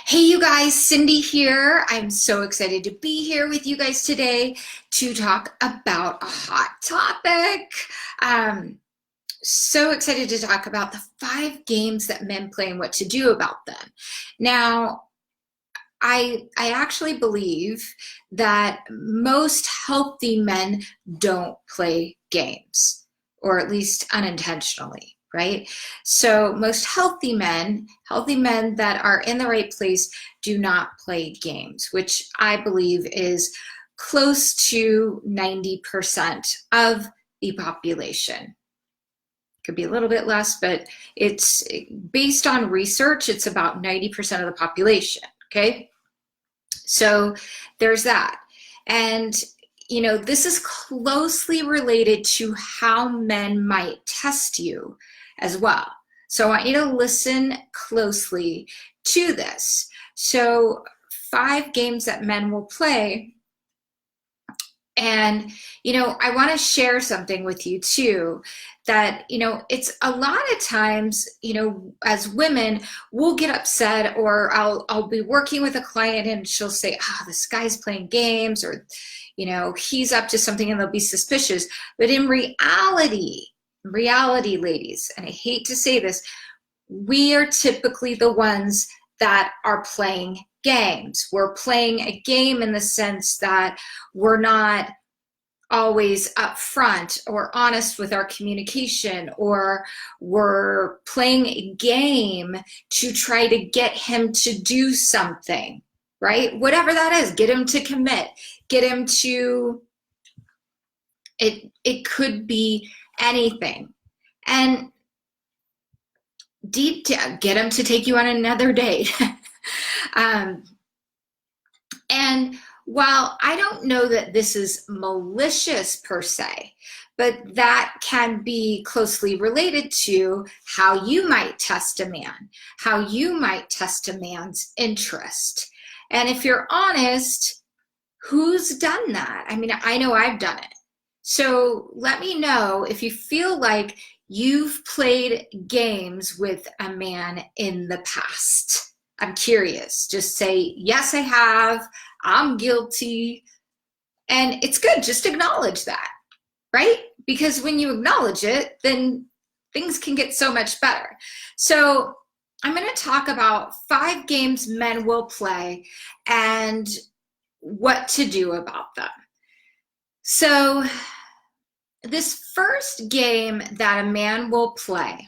Hey, you guys, Cindy here. I'm so excited to be here with you guys today to talk about a hot topic. Um, so excited to talk about the 5 games that men play and what to do about them. Now, I actually believe that most healthy men don't play games, or at least unintentionally, right? So most healthy men that are in the right place do not play games, which I believe is close to 90% of the population. Could be a little bit less, but it's based on research, it's about 90% of the population, okay? So there's that. And, this is closely related to how men might test you as well. So I want you to listen closely to this. So 5 games that men will play. And, I want to share something with you too, that, it's a lot of times, as women, we'll get upset, or I'll be working with a client and she'll say, this guy's playing games, or, he's up to something, and they'll be suspicious. But in reality, ladies, and I hate to say this, we are typically the ones that are playing games. We're playing a game in the sense that we're not always upfront or honest with our communication, or we're playing a game to try to get him to do something, right? Whatever that is, get him to commit, get him to, it could be anything. And deep down, get him to take you on another date. And while I don't know that this is malicious per se, but that can be closely related to how you might test a man, how you might test a man's interest. And if you're honest, who's done that? I mean, I know I've done it. So let me know if you feel like you've played games with a man in the past. I'm curious. Just say, yes, I have. I'm guilty. And it's good. Just acknowledge that, right? Because when you acknowledge it, then things can get so much better. So I'm going to talk about 5 games men will play and what to do about them. So this first game that a man will play,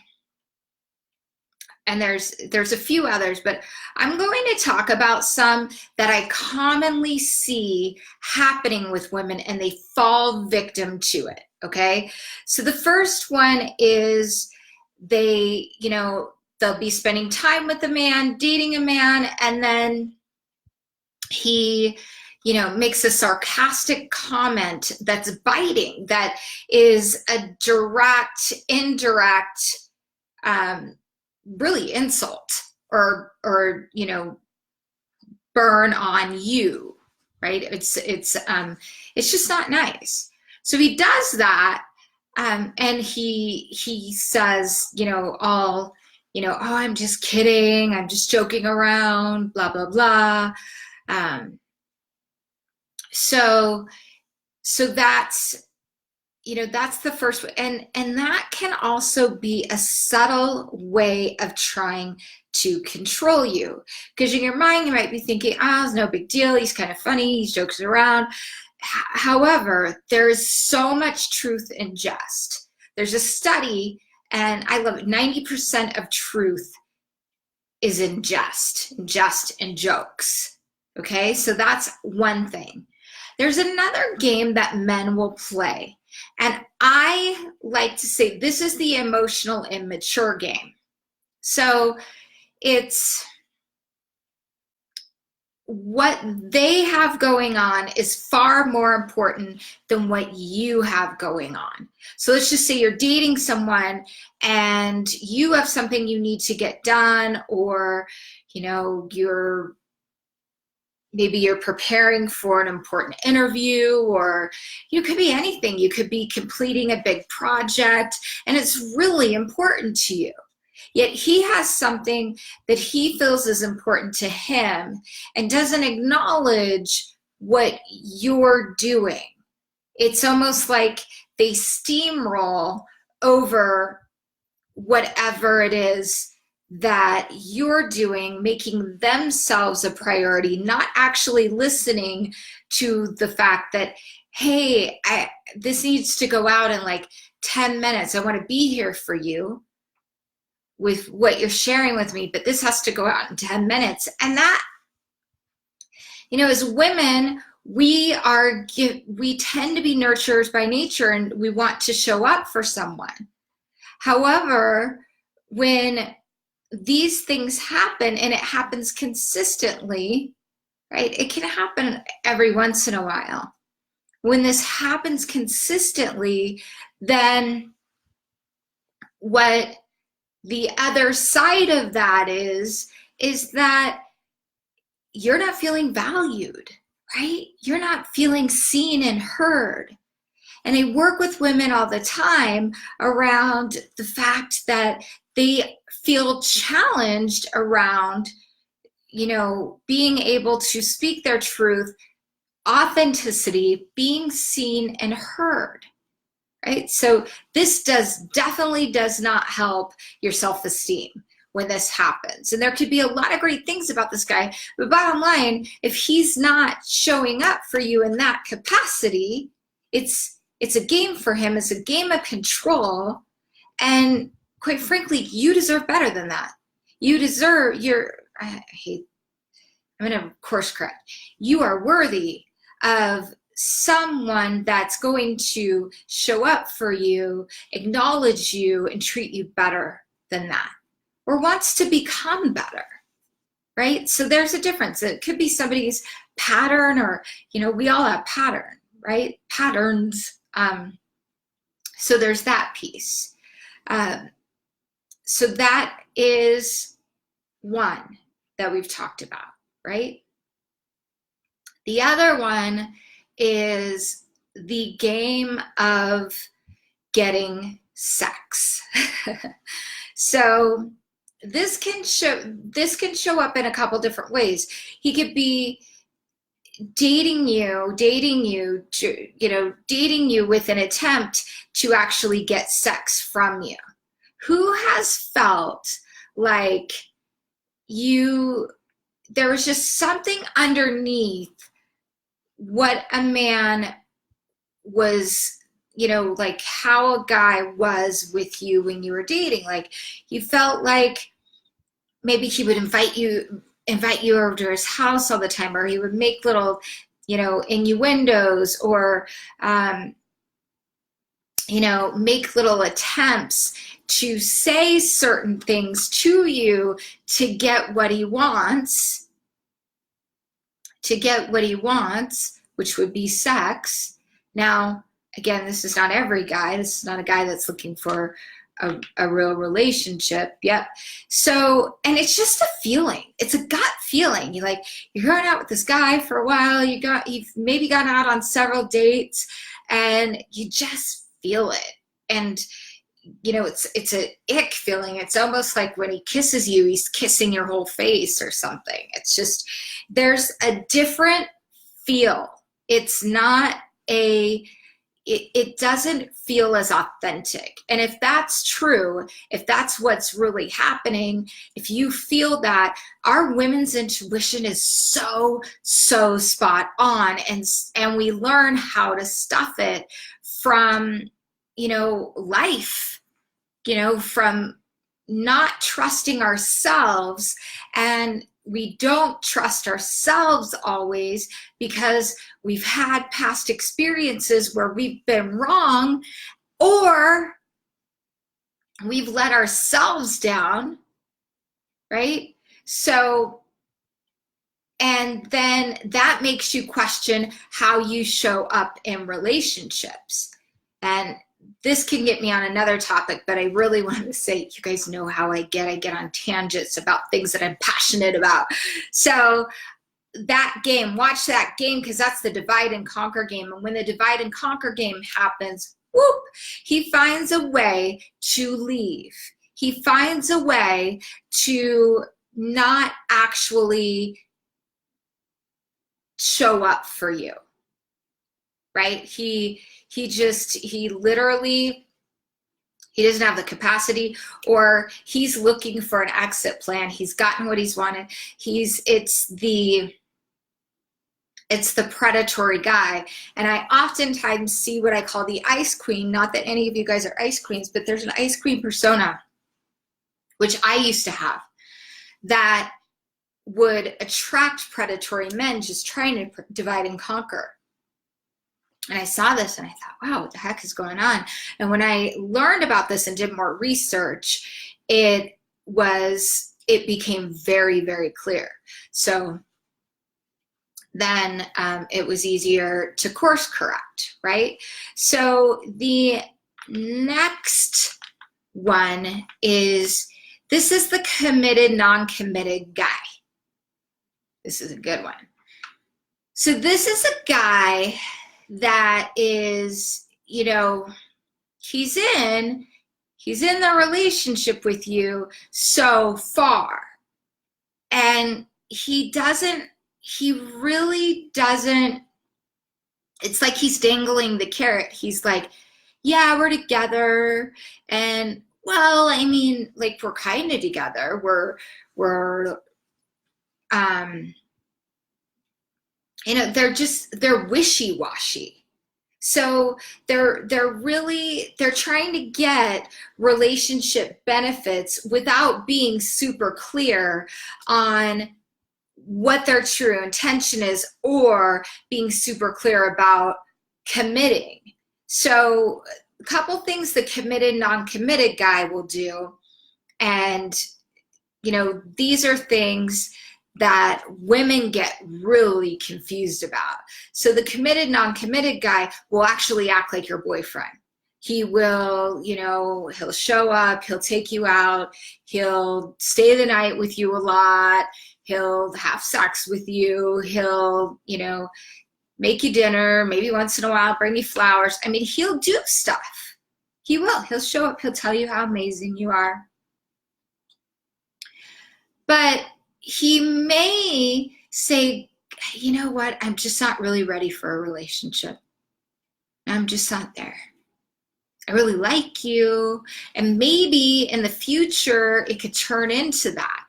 and there's a few others, but I'm going to talk about some that I commonly see happening with women, and they fall victim to it, okay? So the first one is they'll be spending time with a man, dating a man, and then he makes a sarcastic comment that's biting, that is a direct, indirect, really insult, or burn on you, right? It's just not nice. So he does that, and he says, oh, I'm just kidding, I'm just joking around, blah blah blah. So that's the first one. And that can also be a subtle way of trying to control you, because in your mind you might be thinking, it's no big deal, he's kind of funny, he's joking around. However, there's so much truth in jest. There's a study, and I love it, 90% of truth is in jest and jokes. Okay, so that's one thing. There's another game that men will play, and I like to say this is the emotional immature game. So it's what they have going on is far more important than what you have going on. So let's just say you're dating someone and you have something you need to get done, or maybe you're preparing for an important interview, or you could be anything. You could be completing a big project, and it's really important to you. Yet he has something that he feels is important to him and doesn't acknowledge what you're doing. It's almost like they steamroll over whatever it is that you're doing, making themselves a priority, not actually listening to the fact that, hey, this needs to go out in like 10 minutes. I want to be here for you with what you're sharing with me, but this has to go out in 10 minutes. And that, as women, we tend to be nurturers by nature, and we want to show up for someone. However, when these things happen, and it happens consistently, right? It can happen every once in a while. When this happens consistently, then what the other side of that is that you're not feeling valued, right? You're not feeling seen and heard. And I work with women all the time around the fact that they feel challenged around, being able to speak their truth, authenticity, being seen and heard, right? So this definitely does not help your self-esteem when this happens. And there could be a lot of great things about this guy, but bottom line, if he's not showing up for you in that capacity, it's a game for him. It's a game of control. And quite frankly, you deserve better than that. You deserve I'm going to course correct. You are worthy of someone that's going to show up for you, acknowledge you, and treat you better than that, or wants to become better, right? So there's a difference. It could be somebody's pattern, or, we all have pattern, right? Patterns. So there's that piece. So that is one that we've talked about, right? The other one is the game of getting sex. So this can show up in a couple different ways. He could be dating you with an attempt to actually get sex from you. Who has felt like there was just something underneath what a man was, like how a guy was with you when you were dating? Like, you felt like maybe he would invite you over to his house all the time, or he would make little, innuendos, or, make little attempts to say certain things to you to get what he wants, which would be sex. Now, again, this is not every guy. This is not a guy that's looking for a real relationship. Yep. So, and it's just a feeling. It's a gut feeling. You're going out with this guy for a while. You've maybe gone out on several dates, and you just feel it. And it's a ick feeling. It's almost like when he kisses you, he's kissing your whole face or something. It's just, there's a different feel. It's not it doesn't feel as authentic. And if that's true, if that's what's really happening, if you feel that, our women's intuition is so spot on, and we learn how to stuff it from, life, from not trusting ourselves. And we don't trust ourselves always because we've had past experiences where we've been wrong, or we've let ourselves down, right? So, and then that makes you question how you show up in relationships. And this can get me on another topic, but I really wanted to say, you guys know how I get on tangents about things that I'm passionate about. So that game, watch that game, because that's the divide and conquer game. And when the divide and conquer game happens, whoop, he finds a way to leave. he finds a way to not actually show up for you, right? He literally, he doesn't have the capacity, or he's looking for an exit plan. He's gotten what he's wanted. It's the predatory guy. And I oftentimes see what I call the ice queen. Not that any of you guys are ice queens, but there's an ice queen persona, which I used to have, that would attract predatory men just trying to divide and conquer. And I saw this and I thought, wow, what the heck is going on? And when I learned about this and did more research, it became very, very clear. So then it was easier to course correct, right? So the next one is, this is the committed, non-committed guy. This is a good one. So this is a guy that is, you know, he's in the relationship with you so far, and he really doesn't, it's like he's dangling the carrot. He's like, yeah, we're together, and well, I mean, like, we're kind of together. We're you know, they're wishy-washy. So they're trying to get relationship benefits without being super clear on what their true intention is, or being super clear about committing. So a couple things the committed, non-committed guy will do, and you know, these are things that women get really confused about. So the committed, non-committed guy will actually act like your boyfriend. He will, you know, he'll show up, he'll take you out, he'll stay the night with you a lot, he'll have sex with you, he'll, you know, make you dinner, maybe once in a while bring you flowers. I mean, he'll do stuff. He'll show up, he'll tell you how amazing you are. But he may say, you know what, I'm just not really ready for a relationship. I'm just not there. I really like you. And maybe in the future, it could turn into that,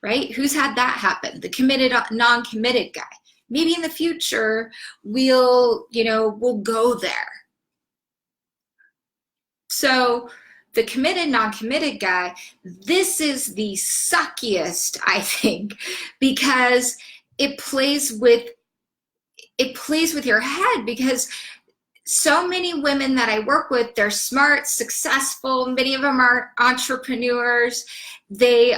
right? Who's had that happen? The committed, non-committed guy. Maybe in the future, we'll go there. So the committed, non-committed guy, this is the suckiest, I think, because it plays with your head. Because so many women that I work with, they're smart, successful, many of them are entrepreneurs. They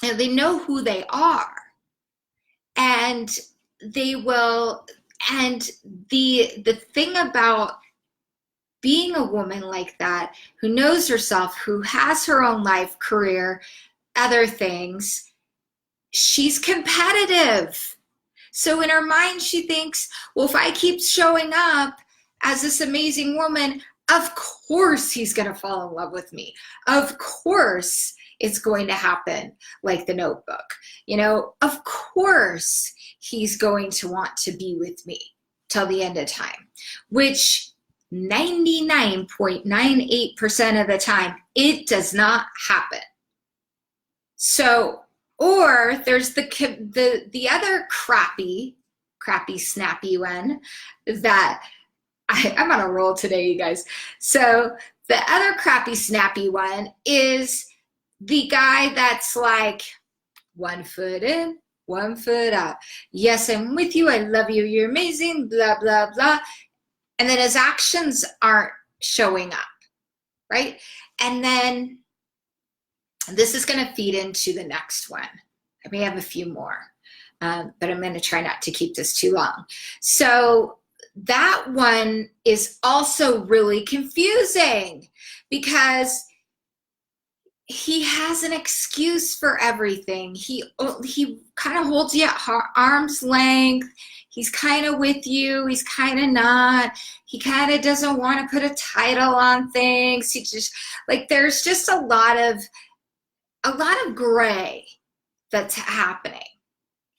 know who they are, and they will, and the thing about being a woman like that, who knows herself, who has her own life, career, other things, she's competitive. So in her mind, she thinks, well, if I keep showing up as this amazing woman, of course he's going to fall in love with me. Of course it's going to happen like The Notebook. You know, of course he's going to want to be with me till the end of time, which 99.98% of the time, it does not happen. So, or there's the other crappy, snappy one that I'm on a roll today, you guys. So the other crappy, snappy one is the guy that's like 1 foot in, 1 foot out. Yes, I'm with you. I love you. You're amazing. Blah, blah, blah. And then his actions aren't showing up, right? And then this is going to feed into the next one. I may have a few more, but I'm going to try not to keep this too long. So that one is also really confusing, because he has an excuse for everything. He kind of holds you at arm's length. He's kind of with you. He's kind of not. He kind of doesn't want to put a title on things. He just, like, there's just a lot of gray that's happening.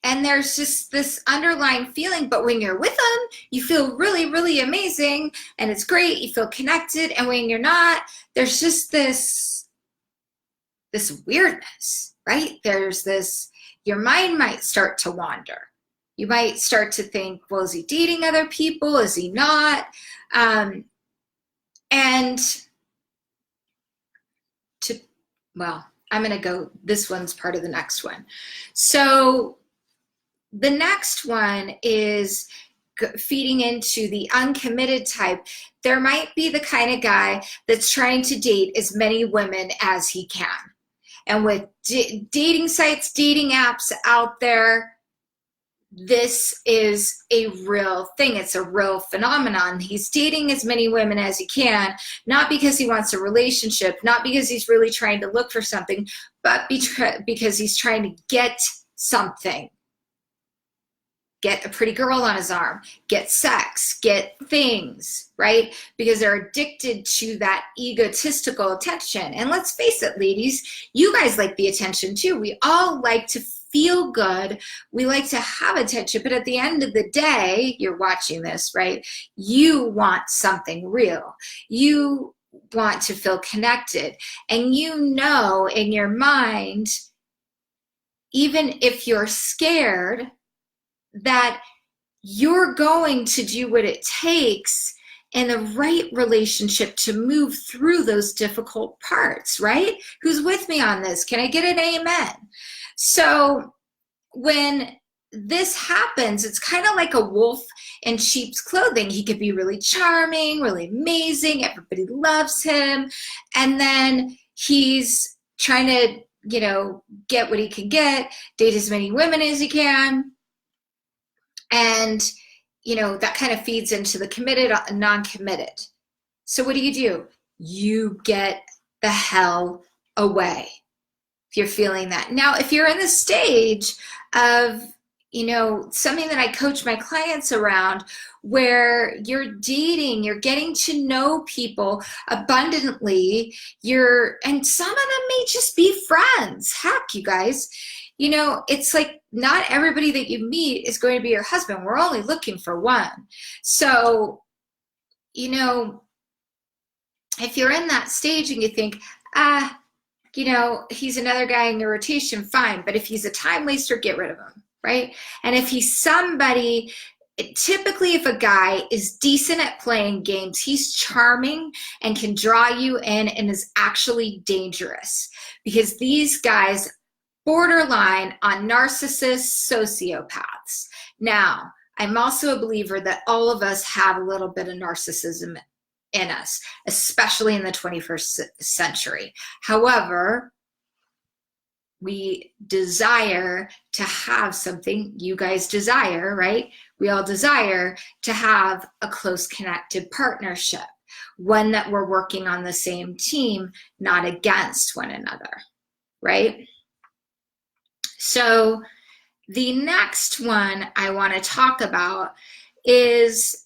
And there's just this underlying feeling, but when you're with them, you feel really, really amazing, and it's great. You feel connected. And when you're not, there's just this weirdness, right? There's this, your mind might start to wander. You might start to think, well, is he dating other people? Is he not? Well, I'm going to go, this one's part of the next one. So the next one is feeding into the uncommitted type. There might be the kind of guy that's trying to date as many women as he can. And with dating sites, dating apps out there, this is a real thing. It's a real phenomenon. He's dating as many women as he can, not because he wants a relationship, not because he's really trying to look for something, but because he's trying to get something. Get a pretty girl on his arm, get sex, get things, right? Because they're addicted to that egotistical attention. And let's face it, ladies, you guys like the attention too. We all like to feel good. We like to have attention, but at the end of the day, you're watching this, right? You want something real. You want to feel connected. And you know in your mind, even if you're scared, that you're going to do what it takes in the right relationship to move through those difficult parts, right? Who's with me on this? Can I get an amen? So when this happens, it's kind of like a wolf in sheep's clothing. He could be really charming, really amazing. Everybody loves him. And then he's trying to, get what he can get, date as many women as he can. And, that kind of feeds into the committed and non-committed. So what do? You get the hell away if you're feeling that. Now, if you're in the stage of, something that I coach my clients around, where you're dating, you're getting to know people abundantly, and some of them may just be friends. Heck, you guys, it's like not everybody that you meet is going to be your husband. We're only looking for one. So, if you're in that stage and you think, he's another guy in your rotation, fine. But if he's a time waster, get rid of him, right? And if he's somebody, typically if a guy is decent at playing games, he's charming and can draw you in and is actually dangerous, because these guys borderline on narcissists, sociopaths. Now, I'm also a believer that all of us have a little bit of narcissism in us, especially in the 21st century. However, we desire to have something. You guys desire, right? We all desire to have a close connected partnership, one that we're working on the same team, not against one another, right? So the next one I want to talk about is,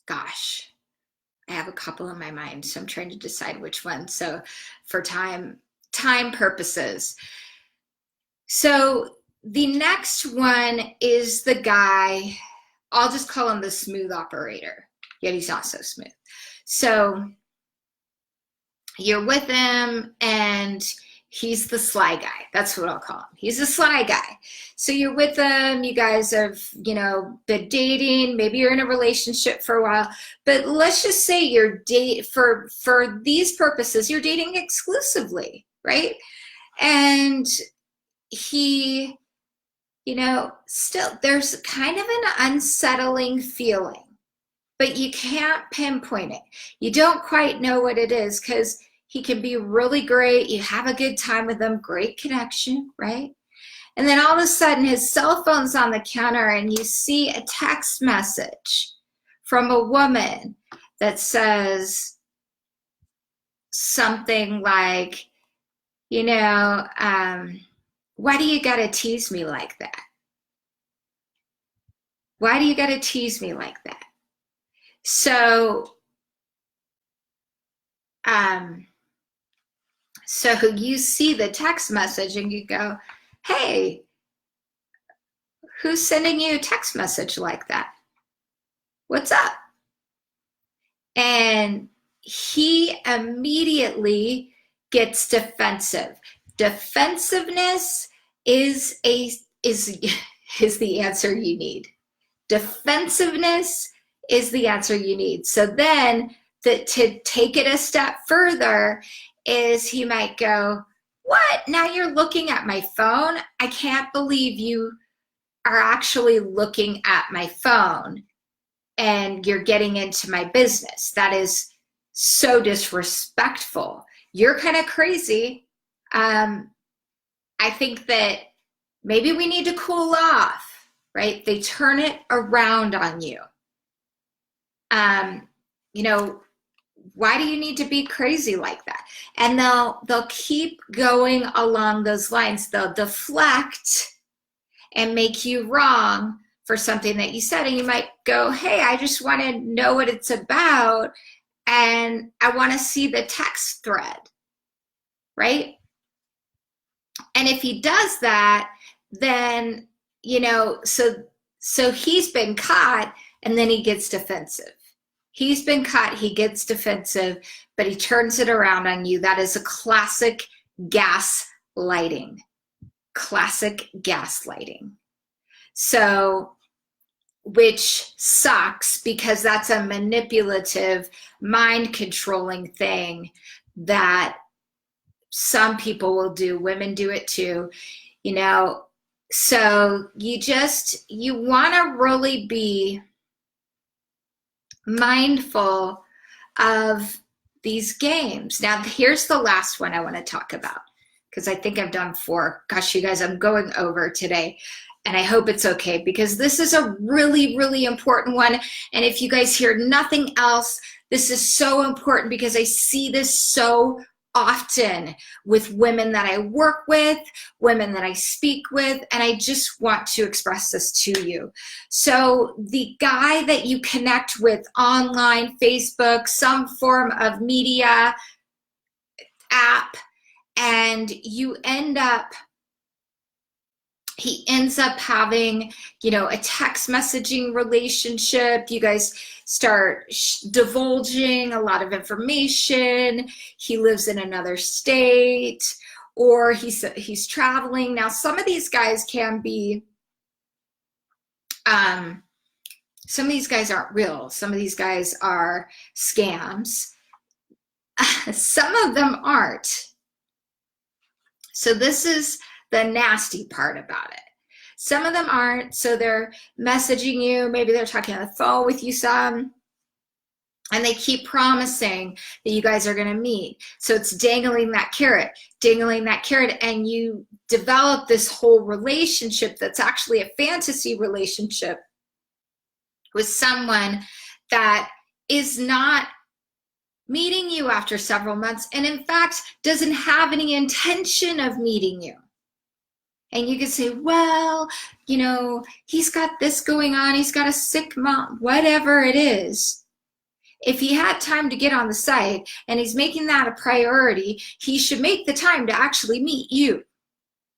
gosh, I have a couple in my mind, so I'm trying to decide which one. So for time purposes. So the next one is the guy, I'll just call him the smooth operator, yet he's not so smooth. So you're with him and he's the sly guy. That's what I'll call him. He's a sly guy. So you're with him. You guys have, been dating. Maybe you're in a relationship for a while. But let's just say you're for these purposes, you're dating exclusively, right? And he, still there's kind of an unsettling feeling, but you can't pinpoint it. You don't quite know what it is, because he can be really great. You have a good time with him, great connection, right? And then all of a sudden his cell phone's on the counter and you see a text message from a woman that says, something like, why do you gotta tease me like that? Why do you gotta tease me like that? So, so you see the text message and you go, hey, who's sending you a text message like that? What's up? And he immediately gets defensive. Defensiveness is the answer you need. Defensiveness is the answer you need. So then to take it a step further is he might go, what? Now you're looking at my phone? I can't believe you are actually looking at my phone and you're getting into my business. That is so disrespectful. You're kind of crazy. I think that maybe we need to cool off, right? They turn it around on you. Why do you need to be crazy like that? And they'll keep going along those lines. They'll deflect and make you wrong for something that you said. And you might go, hey, I just want to know what it's about. And I want to see the text thread, right? And if he does that, then, so he's been caught and then he gets defensive. He's been caught, he gets defensive, but he turns it around on you. That is a classic gaslighting. Classic gaslighting. So, which sucks because that's a manipulative, mind-controlling thing that some people will do. Women do it too, So you want to really be mindful of these games. Now, here's the last one I want to talk about because I think I've done 4. Gosh, you guys, I'm going over today. And I hope it's okay because this is a really, really important one. And if you guys hear nothing else, this is so important because I see this so often with women that I work with, women that I speak with, and I just want to express this to you. So the guy that you connect with online, Facebook, some form of media app, and he ends up having, a text messaging relationship. You guys start divulging a lot of information. He lives in another state, or he's traveling. Now, some of these guys can be, some of these guys aren't real. Some of these guys are scams. Some of them aren't. So this is the nasty part about it. Some of them aren't, so they're messaging you, maybe they're talking on the phone with you some, and they keep promising that you guys are gonna meet. So it's dangling that carrot, and you develop this whole relationship that's actually a fantasy relationship with someone that is not meeting you after several months, and in fact, doesn't have any intention of meeting you. And you could say, well, he's got this going on. He's got a sick mom, whatever it is. If he had time to get on the site and he's making that a priority, he should make the time to actually meet you,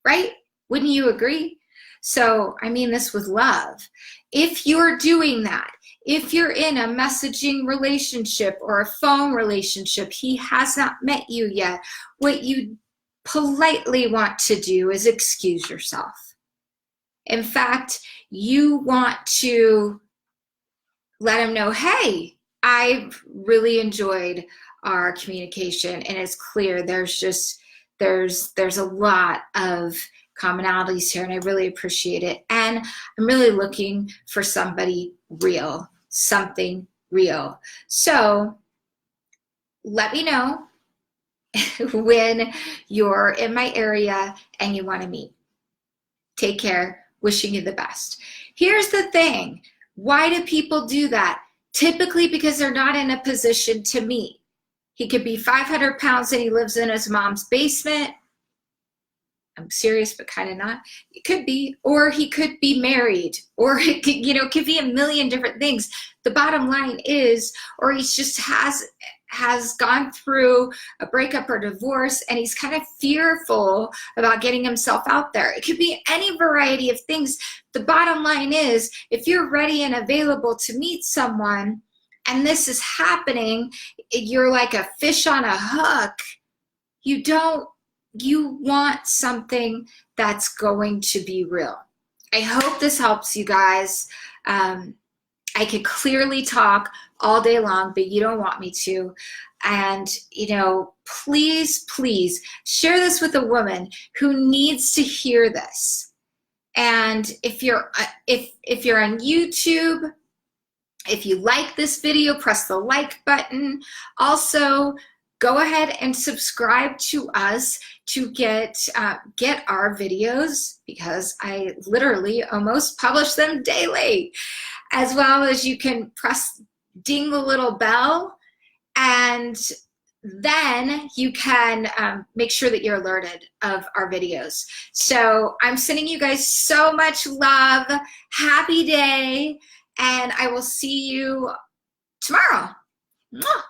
right? Wouldn't you agree? So I mean this with love. If you're doing that, if you're in a messaging relationship or a phone relationship, he has not met you yet, what you politely want to do is excuse yourself. In fact, you want to let him know, hey, I've really enjoyed our communication, and it's clear there's a lot of commonalities here, and I really appreciate it. And I'm really looking for somebody real, something real. So let me know when you're in my area and you want to meet. Take care. Wishing you the best. Here's the thing. Why do people do that? Typically because they're not in a position to meet. He could be 500 pounds and he lives in his mom's basement. I'm serious, but kind of not. It could be, or he could be married, or it could, you know, it could be a million different things. The bottom line is, or he's just has gone through a breakup or divorce and he's kind of fearful about getting himself out there. It could be any variety of things. The bottom line is, if you're ready and available to meet someone and this is happening, you're like a fish on a hook. You want something that's going to be real. I hope this helps you guys. I could clearly talk all day long, but you don't want me to. And, you know, please, please share this with a woman who needs to hear this. And if you're on YouTube, if you like this video, press the like button. Also, go ahead and subscribe to us to get our videos, because I literally almost publish them daily. As well as you can ding the little bell, and then you can make sure that you're alerted of our videos. So I'm sending you guys so much love. Happy day, and I will see you tomorrow. Mwah.